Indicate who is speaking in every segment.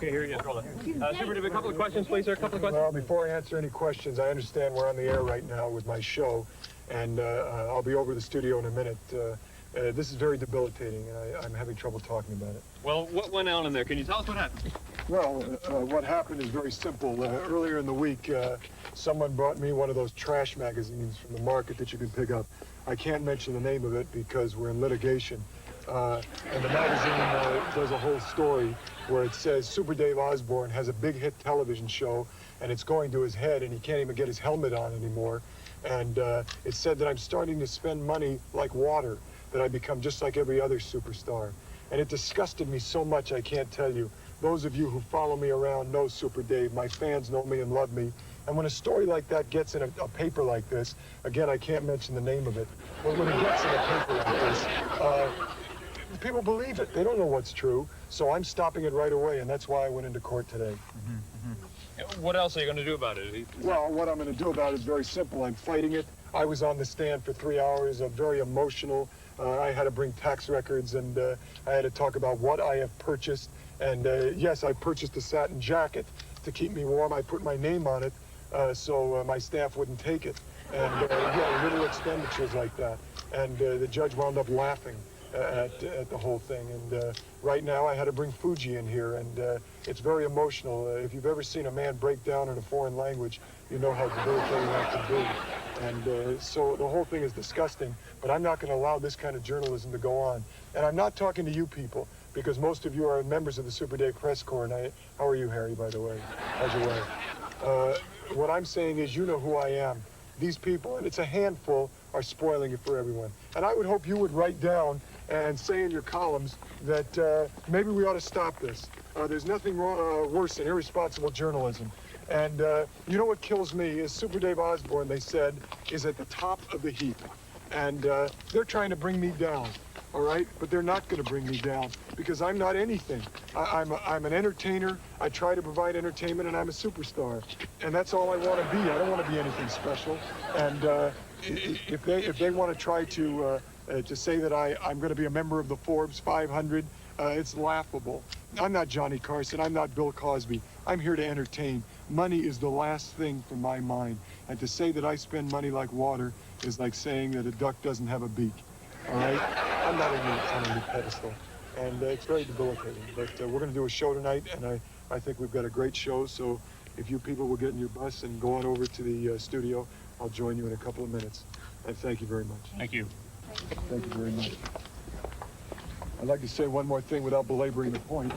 Speaker 1: Okay, here you go. Super Dave, a couple of questions, please, sir. A couple of questions.
Speaker 2: Well, before I answer any questions, I understand we're on the air right now with my show, and I'll be over to the studio in a minute. This is very debilitating, and I'm having trouble talking about it.
Speaker 1: Well, what went on in there? Can you tell us what happened?
Speaker 2: Well, what happened is very simple. Earlier in the week, someone brought me one of those trash magazines from the market that you can pick up. I can't mention the name of it because we're in litigation. And the magazine does a whole story where it says Super Dave Osborne has a big hit television show, and it's going to his head, and he can't even get his helmet on anymore. And it said that I'm starting to spend money like water, that I become just like every other superstar. And it disgusted me so much I can't tell you. Those of you who follow me around know Super Dave. My fans know me and love me. And when a story like that gets in a paper like this, again, I can't mention the name of it, but when it gets in a paper like this, people believe it. They don't know what's true. So I'm stopping it right away, and that's why I went into court today.
Speaker 1: What else are you going to do about it?
Speaker 2: Well, what I'm going to do about it is very simple. I'm fighting it. I was on the stand for 3 hours, very emotional. I had to bring tax records, and I had to talk about what I have purchased. And yes, I purchased a satin jacket to keep me warm. I put my name on it so my staff wouldn't take it. And yeah, little expenditures like that. And the judge wound up laughing at the whole thing. And right now I had to bring Fuji in here, and it's very emotional. If you've ever seen a man break down in a foreign language, you know how debilitating that can be. And so the whole thing is disgusting, but I'm not going to allow this kind of journalism to go on. And I'm not talking to you people, because most of you are members of the Super Dave Press Corps. And how are you, Harry, by the way? How's your wife? What I'm saying is, you know who I am. These people, and it's a handful, are spoiling it for everyone. And I would hope you would write down and say in your columns that maybe we ought to stop this. There's nothing worse than irresponsible journalism. And you know what kills me is Super Dave Osborne, they said, is at the top of the heap. And they're trying to bring me down, all right? But they're not going to bring me down because I'm not anything. I'm an entertainer. I try to provide entertainment, and I'm a superstar. And that's all I want to be. I don't want to be anything special. And if they want to try to say that I'm going to be a member of the Forbes 500, it's laughable. I'm not Johnny Carson. I'm not Bill Cosby. I'm here to entertain. Money is the last thing from my mind. And to say that I spend money like water is like saying that a duck doesn't have a beak. All right? I'm not on any pedestal. And it's very debilitating. But we're going to do a show tonight, and I think we've got a great show. So if you people will get in your bus and go on over to the studio, I'll join you in a couple of minutes. And thank you very much.
Speaker 1: Thank you.
Speaker 2: Thank you very much. I'd like to say one more thing without belaboring the point.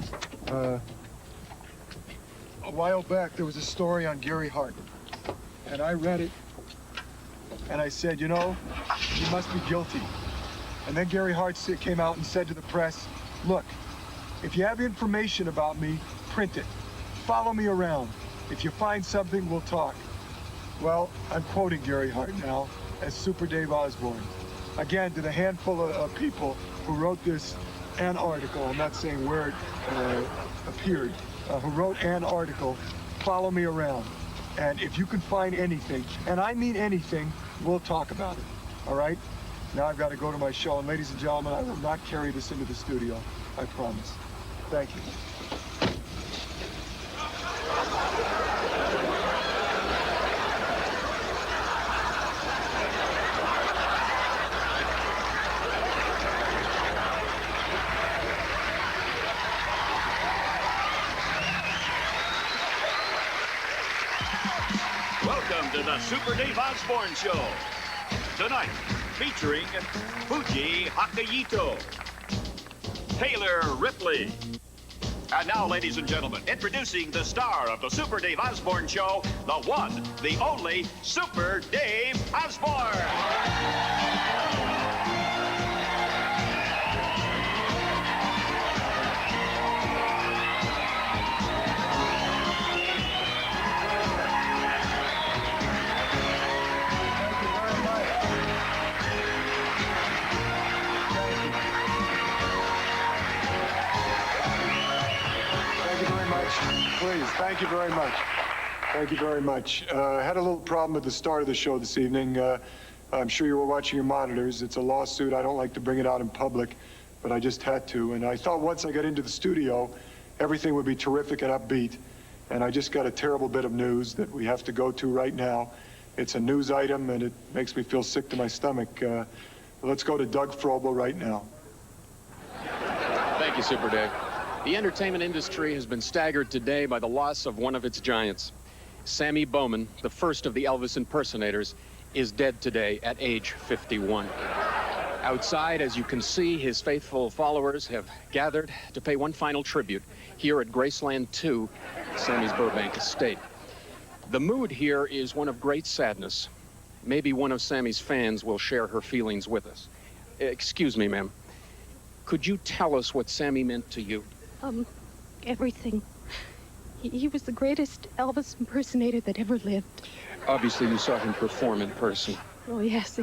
Speaker 2: A while back, there was a story on Gary Hart, and I read it, and I said, you know, he must be guilty. And then Gary Hart came out and said to the press, look, if you have information about me, print it. Follow me around. If you find something, we'll talk. Well, I'm quoting Gary Hart now as Super Dave Osborne. Again, to the handful of people who wrote this an article, I'm not saying where it appeared, who wrote an article, follow me around. And if you can find anything, and I mean anything, we'll talk about it, all right? Now I've got to go to my show, and ladies and gentlemen, I will not carry this into the studio, I promise. Thank you.
Speaker 3: Welcome to the Super Dave Osborne Show. Tonight, featuring Fuji Hakayito, Taylor Ripley. And now, ladies and gentlemen, introducing the star of the Super Dave Osborne Show, the one, the only Super Dave Osborne.
Speaker 2: Please, thank you very much. Thank you very much. I had a little problem at the start of the show this evening. I'm sure you were watching your monitors. It's a lawsuit. I don't like to bring it out in public, but I just had to. And I thought once I got into the studio everything would be terrific and upbeat. And I just got a terrible bit of news that we have to go to right now. It's a news item, and it makes me feel sick to my stomach. Let's go to Doug Frobel right now.
Speaker 4: Thank you, Super Dave. The entertainment industry has been staggered today by the loss of one of its giants. Sammy Bowman, the first of the Elvis impersonators, is dead today at age 51. Outside, as you can see, his faithful followers have gathered to pay one final tribute here at Graceland 2, Sammy's Burbank estate. The mood here is one of great sadness. Maybe one of Sammy's fans will share her feelings with us. Excuse me, ma'am. Could you tell us what Sammy meant to you?
Speaker 5: Everything. He was the greatest Elvis impersonator that ever lived.
Speaker 4: Obviously, you saw him perform in person.
Speaker 5: Oh, yes.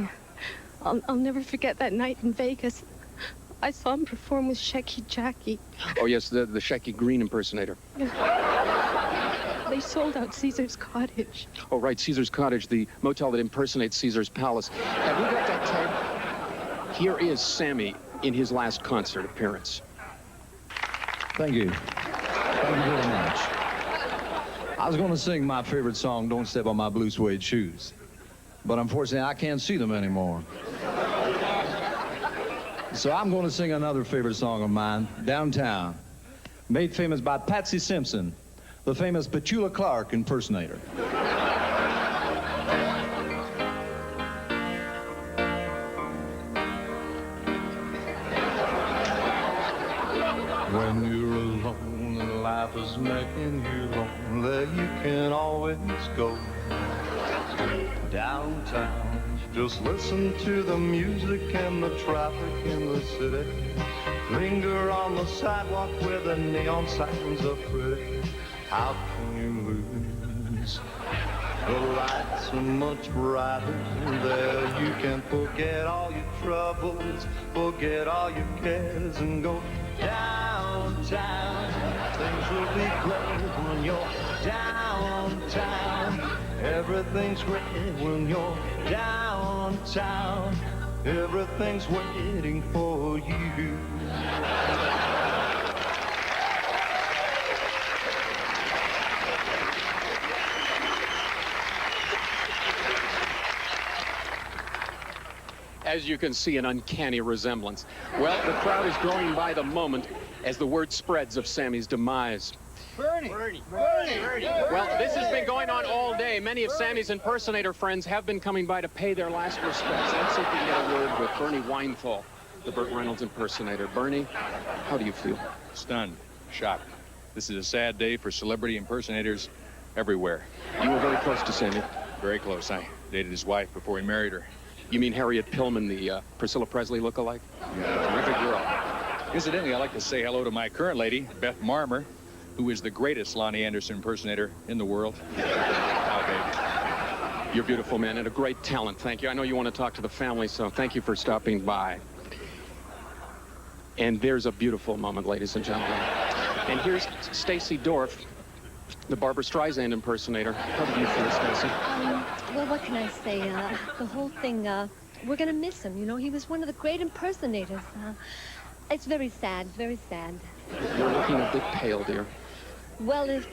Speaker 5: I'll never forget that night in Vegas. I saw him perform with Shecky Jackie.
Speaker 4: Oh, yes, the Shecky Green impersonator.
Speaker 5: They sold out Caesar's Cottage.
Speaker 4: Oh, right, Caesar's Cottage, the motel that impersonates Caesar's Palace. Have you got that tape? Here is Sammy in his last concert appearance.
Speaker 6: Thank you. Thank you very much. I was going to sing my favorite song, Don't Step on My Blue Suede Shoes. But unfortunately, I can't see them anymore. So I'm going to sing another favorite song of mine, Downtown, made famous by Patsy Simpson, the famous Petula Clark impersonator. When you're alone and life is making you lonely, you can always go downtown. Just listen to the music and the traffic in the city. Linger on the sidewalk where the neon signs are pretty. How can you lose? The lights are much brighter there. You can forget all your troubles, forget all your cares, and go downtown. Things will be great when you're downtown. Everything's great when you're downtown. Everything's waiting for you.
Speaker 4: As you can see, an uncanny resemblance. Well, the crowd is growing by the moment as the word spreads of Sammy's demise.
Speaker 7: Bernie!
Speaker 4: Well, this has been going on all day. Many of Sammy's impersonator friends have been coming by to pay their last respects. Let's see if we can get a word with Bernie Weinthal, the Burt Reynolds impersonator. Bernie, how do you feel?
Speaker 8: Stunned, shocked. This is a sad day for celebrity impersonators everywhere.
Speaker 4: You were very close to Sammy.
Speaker 8: Very close. I dated his wife before he married her.
Speaker 4: You mean Harriet Pillman, the Priscilla Presley look-alike?
Speaker 8: Yeah, terrific girl. Incidentally, I'd like to say hello to my current lady, Beth Marmer, who is the greatest Lonnie Anderson impersonator in the world. How, baby?
Speaker 4: You're beautiful, man, and a great talent. Thank you. I know you want to talk to the family, so thank you for stopping by. And there's a beautiful moment, ladies and gentlemen. And here's Stacey Dorff, the Barbra Streisand impersonator. How do you feel, Stacey?
Speaker 9: Well, what can I say? The whole thing, we're gonna miss him, you know? He was one of the great impersonators. It's very sad, very sad.
Speaker 4: You're looking a bit pale, dear.
Speaker 9: Well, if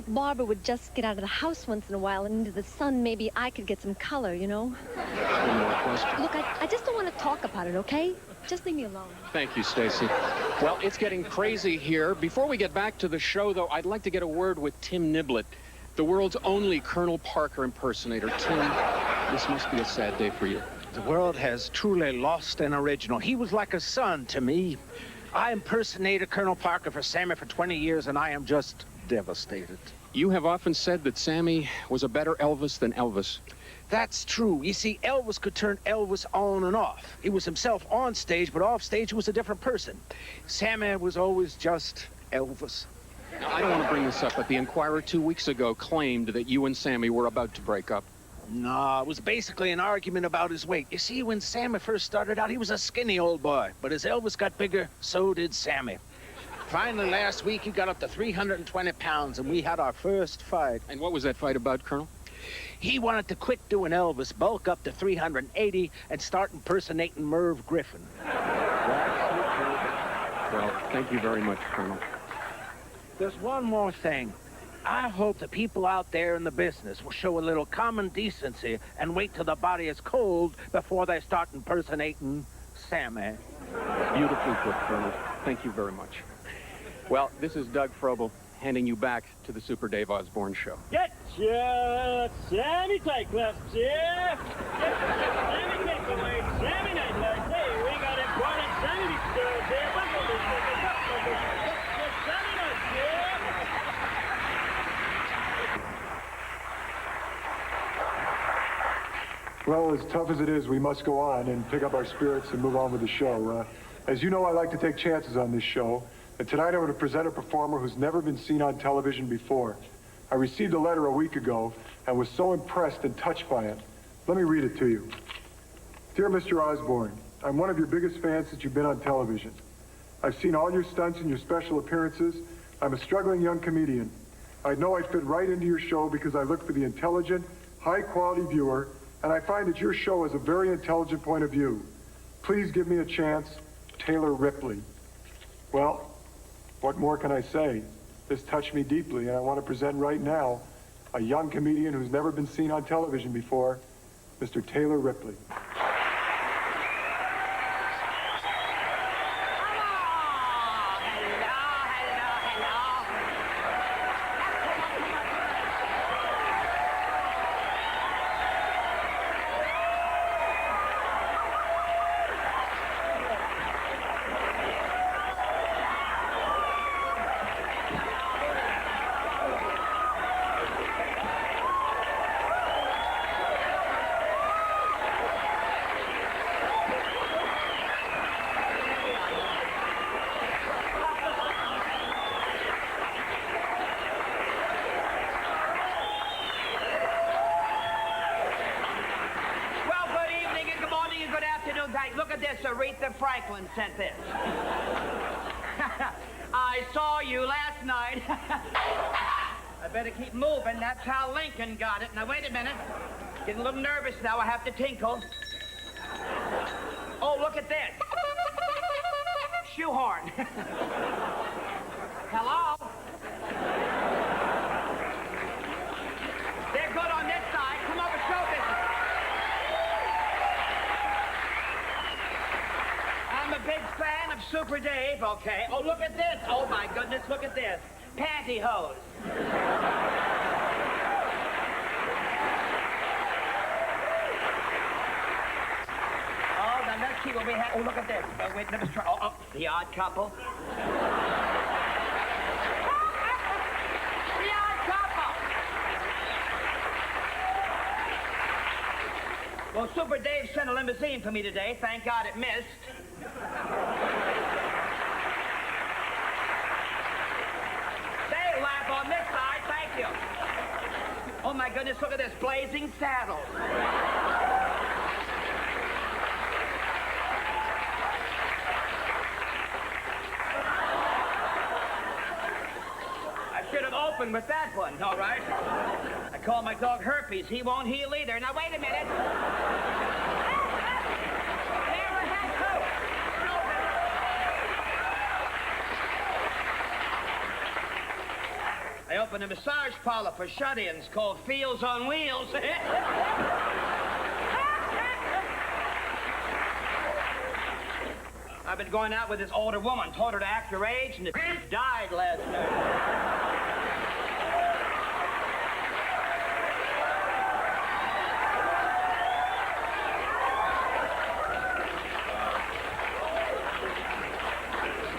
Speaker 9: Barbara would just get out of the house once in a while and into the sun, maybe I could get some color, you know?
Speaker 4: One more question.
Speaker 9: Look, I just don't want to talk about it, okay? Just leave me alone.
Speaker 4: Thank you, Stacey. Well, it's getting crazy here. Before we get back to the show, though, I'd like to get a word with Tim Niblett, the world's only Colonel Parker impersonator. Tim, this must be a sad day for you.
Speaker 7: The world has truly lost an original. He was like a son to me. I impersonated Colonel Parker for Sammy for 20 years, and I am just devastated.
Speaker 4: You have often said that Sammy was a better Elvis than Elvis.
Speaker 7: That's true. You see, Elvis could turn Elvis on and off. He was himself on stage, but off stage he was a different person. Sammy was always just Elvis.
Speaker 4: Now, I don't want to bring this up, but the Enquirer 2 weeks ago claimed that you and Sammy were about to break up.
Speaker 7: No, it was basically an argument about his weight. You see, when Sammy first started out, he was a skinny old boy. But as Elvis got bigger, so did Sammy. Finally, last week, he got up to 320 pounds, and we had our first fight.
Speaker 4: And what was that fight about, Colonel?
Speaker 7: He wanted to quit doing Elvis, bulk up to 380, and start impersonating Merv Griffin.
Speaker 4: Well, thank you very much, Colonel.
Speaker 7: There's one more thing. I hope the people out there in the business will show a little common decency and wait till the body is cold before they start impersonating Sammy.
Speaker 4: Beautifully put, Colonel. Thank you very much. Well, this is Doug Frobel handing you back to the Super Dave Osborne Show.
Speaker 10: Get your Sammy tight clasps, yeah? Get Sammy takeaway, Sammy night lights. Hey, we got important Sammy stores here. Buckle this, buckle. Get Sammy nuts, yeah?
Speaker 2: Well, as tough as it is, we must go on and pick up our spirits and move on with the show. As you know, I like to take chances on this show. And tonight I'm going to present a performer who's never been seen on television before. I received a letter a week ago and was so impressed and touched by it. Let me read it to you. Dear Mr. Osborne, I'm one of your biggest fans since you've been on television. I've seen all your stunts and your special appearances. I'm a struggling young comedian. I know I'd fit right into your show because I look for the intelligent, high-quality viewer, and I find that your show has a very intelligent point of view. Please give me a chance, Taylor Ripley. Well, what more can I say? This touched me deeply, and I want to present right now a young comedian who's never been seen on television before, Mr. Taylor Ripley.
Speaker 11: Look at this, Aretha Franklin sent this. I saw you last night. I better keep moving. That's how Lincoln got it. Now, wait a minute. Getting a little nervous now. I have to tinkle. Oh, look at this. Shoehorn. Hello? They're good on this side. Come over, show business. I'm a big fan of Super Dave, okay? Oh, look at this. Oh, my goodness, look at this. Pantyhose. Oh, now let's see what we have. Oh, look at this. Wait, let us try. Oh, The Odd Couple. The Odd Couple. Well, Super Dave sent a limousine for me today. Thank God it missed. They laugh on this side, thank you. Oh my goodness, look at this, blazing saddles. I should have opened with that one, all right? I call my dog Herpes, he won't heal either. Now wait a minute. I opened a massage parlor for shut-ins called Fields on Wheels. I've been going out with this older woman, told her to act her age, and died last night.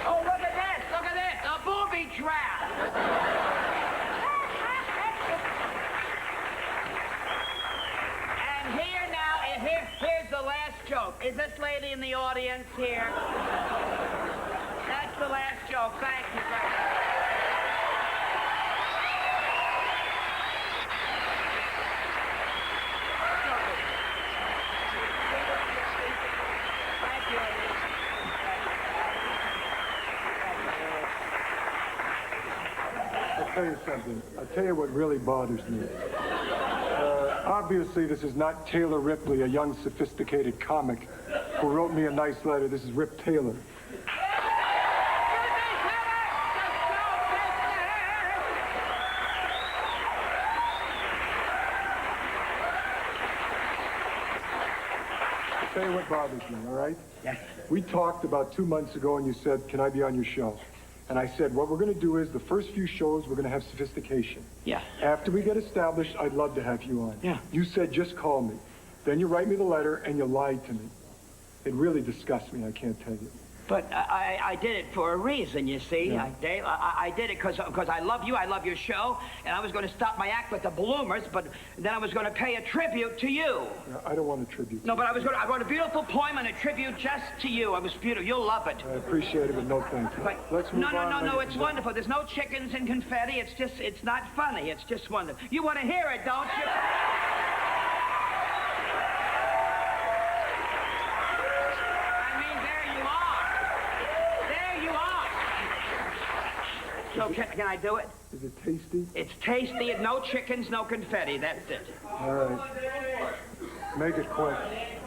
Speaker 11: Oh, look at this, a booby trap. Here's the last joke. Is this lady in the audience here? That's the last joke. Thank you. Thank you.
Speaker 2: I'll tell you something. I'll tell you what really bothers me. Obviously, this is not Taylor Ripley, a young, sophisticated comic who wrote me a nice letter. This is Rip Taylor. tell you what bothers me, all right?
Speaker 11: Yeah.
Speaker 2: We talked about 2 months ago, and you said, can I be on your show? And I said, what we're going to do is the first few shows, we're going to have sophistication.
Speaker 11: Yeah.
Speaker 2: After we get established, I'd love to have you on.
Speaker 11: Yeah.
Speaker 2: You said, just call me. Then you write me the letter, and you lied to me. It really disgusts me, I can't tell you.
Speaker 11: But I did it for a reason, you see,
Speaker 2: Yeah.
Speaker 11: Dave. I did it because I love you, I love your show, and I was going to stop my act with the Bloomers, but then I was going to pay a tribute to you.
Speaker 2: I don't want a tribute.
Speaker 11: No, but I wrote a beautiful poem and a tribute just to you. It was beautiful. You'll love it.
Speaker 2: I appreciate it, but no thank you.
Speaker 11: But
Speaker 2: Let's move on.
Speaker 11: no, it's wonderful. There's no chickens and confetti. It's not funny. It's just wonderful. You want to hear it, don't you? So can I do it?
Speaker 2: Is it tasty?
Speaker 11: It's tasty and no chickens, no confetti. That's it.
Speaker 2: All right. Make it quick.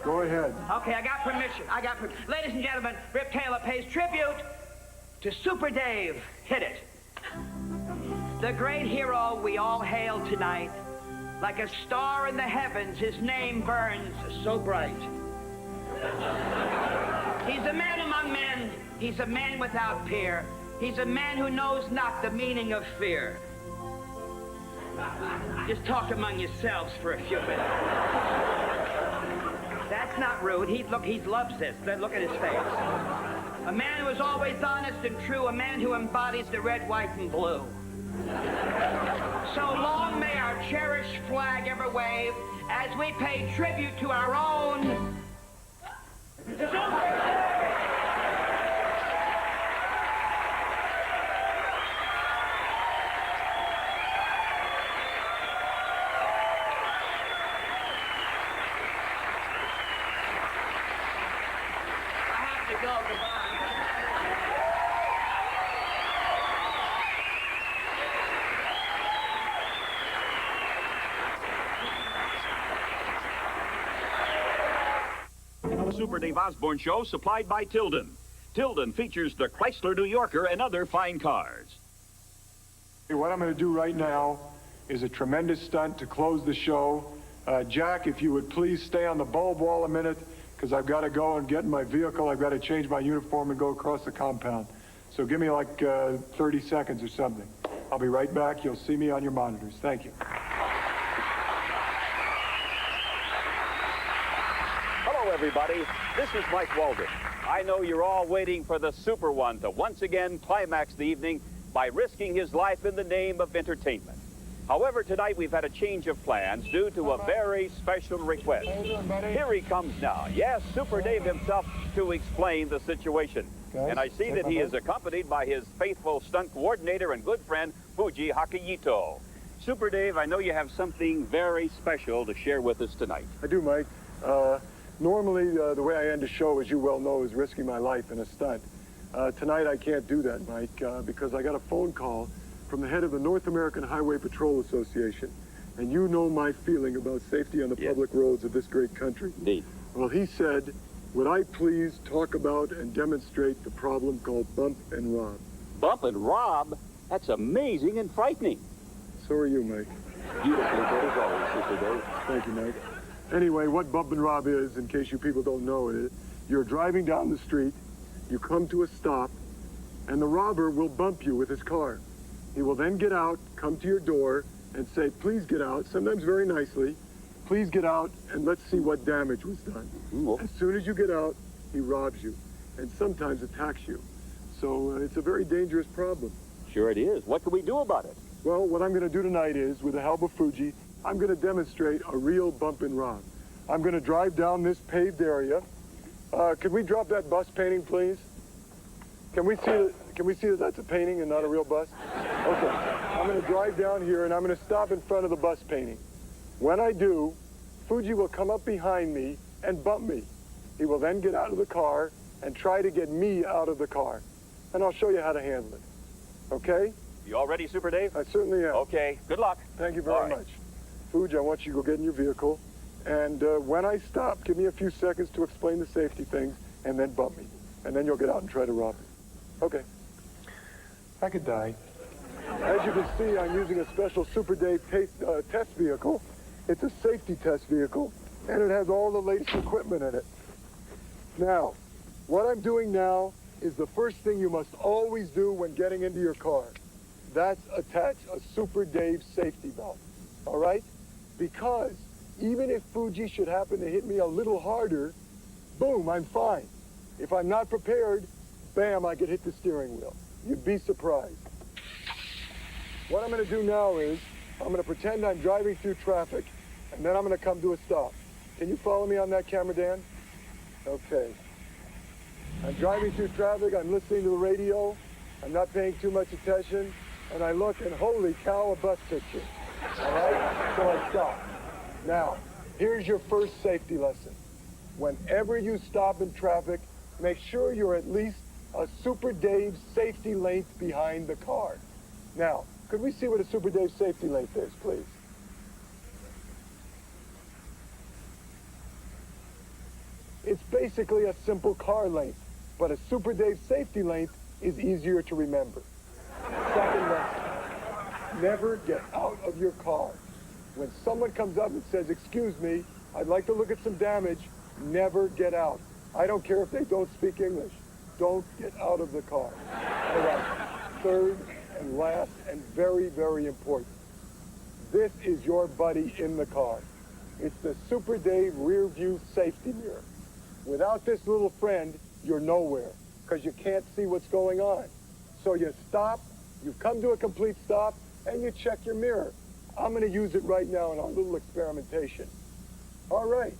Speaker 2: Go ahead.
Speaker 11: Okay, I got permission. Ladies and gentlemen, Rip Taylor pays tribute to Super Dave. Hit it. The great hero we all hail tonight. Like a star in the heavens, his name burns so bright. He's a man among men. He's a man without peer. He's a man who knows not the meaning of fear. Just talk among yourselves for a few minutes. That's not rude. He loves this. Look at his face. A man who is always honest and true. A man who embodies the red, white, and blue. So long may our cherished flag ever wave as we pay tribute to our own Super Dave.
Speaker 3: The Super Dave Osborne Show, supplied by Tilden. Tilden features the Chrysler New Yorker and other fine cars.
Speaker 2: Hey, what I'm going to do right now is a tremendous stunt to close the show. Jack, if you would please stay on the bulb wall a minute, because I've got to go and get in my vehicle. I've got to change my uniform and go across the compound. So give me like 30 seconds or something. I'll be right back. You'll see me on your monitors. Thank you.
Speaker 3: Hello, everybody. This is Mike Walden. I know you're all waiting for the Super One to once again climax the evening by risking his life in the name of entertainment. However, tonight we've had a change of plans due to a very special request. Here he comes now. Yes, Super Dave himself to explain the situation. And I see that he is accompanied by his faithful stunt coordinator and good friend, Fuji Hakayito. Super Dave, I know you have something very special to share with us tonight.
Speaker 2: I do, Mike. Normally, the way I end a show, as you well know, is risking my life in a stunt. Tonight, I can't do that, Mike, because I got a phone call from the head of the North American Highway Patrol Association. And you know my feeling about safety on the public roads of this great country.
Speaker 3: Indeed.
Speaker 2: Well, he said, would I please talk about and demonstrate the problem called bump and rob?
Speaker 3: Bump and rob? That's amazing and frightening.
Speaker 2: So are you, Mike.
Speaker 3: Beautifully put as always, Super Dave.
Speaker 2: Thank you, Mike. Anyway, what bump and rob is, in case you people don't know it, you're driving down the street, you come to a stop, and the robber will bump you with his car. He will then get out, come to your door, and say, please get out, sometimes very nicely, please get out, and let's see what damage was done. As soon as you get out, he robs you, and sometimes attacks you. So it's a very dangerous problem.
Speaker 3: Sure it is. What can we do about it?
Speaker 2: Well, what I'm going to do tonight is, with the help of Fuji, I'm going to demonstrate a real bump and rob. I'm going to drive down this paved area. Could we drop that bus painting, please? Can we see that that's a painting and not a real bus? Okay. I'm going to drive down here, and I'm going to stop in front of the bus painting. When I do, Fuji will come up behind me and bump me. He will then get out of the car and try to get me out of the car. And I'll show you how to handle it. Okay?
Speaker 3: You all ready, Super Dave?
Speaker 2: I certainly am.
Speaker 3: Okay. Good luck.
Speaker 2: Thank you very much. Fuji, I want you to go get in your vehicle. And when I stop, give me a few seconds to explain the safety things, and then bump me. And then you'll get out and try to rob me. Okay. I could die. As you can see, I'm using a special Super Dave test vehicle. It's a safety test vehicle, and it has all the latest equipment in it. Now, what I'm doing now is the first thing you must always do when getting into your car. That's attach a Super Dave safety belt, all right? Because even if Fuji should happen to hit me a little harder, boom, I'm fine. If I'm not prepared, bam, I could hit the steering wheel. You'd be surprised. What I'm gonna do now is, I'm gonna pretend I'm driving through traffic, and then I'm gonna come to a stop. Can you follow me on that camera, Dan? Okay. I'm driving through traffic, I'm listening to the radio, I'm not paying too much attention, and I look and holy cow, a bus picture. All right? So I stop. Now, here's your first safety lesson. Whenever you stop in traffic, make sure you're at least a Super Dave safety length behind the car. Now, could we see what a Super Dave safety length is, please? It's basically a simple car length, but a Super Dave safety length is easier to remember. Second lesson, never get out of your car. When someone comes up and says, excuse me, I'd like to look at some damage, never get out. I don't care if they don't speak English. Don't get out of the car. All right, third and last and very, very important. This is your buddy in the car. It's the Super Dave rear view safety mirror. Without this little friend, you're nowhere, because you can't see what's going on. So you stop, you come to a complete stop, and you check your mirror. I'm going to use it right now in our little experimentation. All right,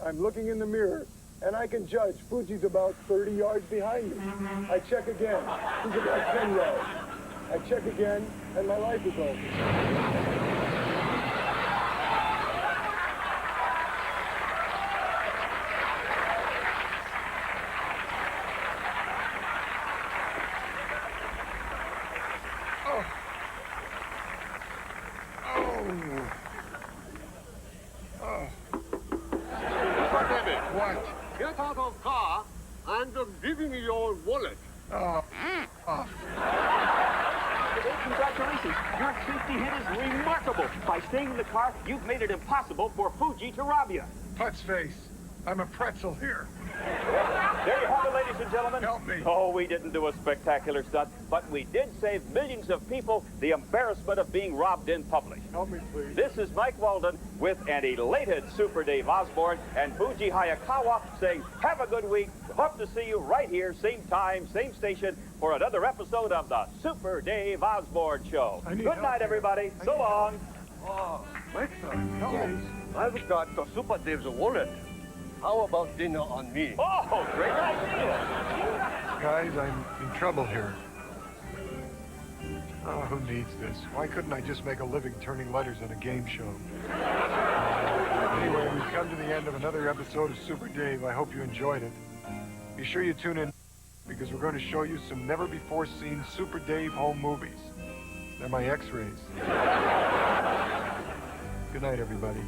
Speaker 2: I'm looking in the mirror, and I can judge Fuji's about 30 yards behind me. I check again, he's about 10 yards. I check again, and my life is over.
Speaker 12: Get out of car and give me your wallet.
Speaker 11: Congratulations. Your safety hit is remarkable. By staying in the car, you've made it impossible for Fuji to rob you.
Speaker 2: Putz face, I'm a pretzel here.
Speaker 3: There you have it, ladies and gentlemen.
Speaker 2: Help me.
Speaker 3: Oh, we didn't do a spectacular stunt, but we did save millions of people the embarrassment of being robbed in public.
Speaker 2: Help me, please.
Speaker 3: This is Mike Walden with an elated Super Dave Osborne and Fuji Hayakawa saying, have a good week. Hope to see you right here, same time, same station, for another episode of the Super Dave Osborne Show. Good night, everybody. So long.
Speaker 12: Oh, Victor, help me. I've got the Super Dave's wallet. How about dinner on me?
Speaker 3: Oh, great idea.
Speaker 2: Guys, I'm in trouble here. Oh, who needs this? Why couldn't I just make a living turning letters on a game show? Anyway, we've come to the end of another episode of Super Dave. I hope you enjoyed it. Be sure you tune in, because we're going to show you some never-before-seen Super Dave home movies. They're my x-rays. Good night, everybody.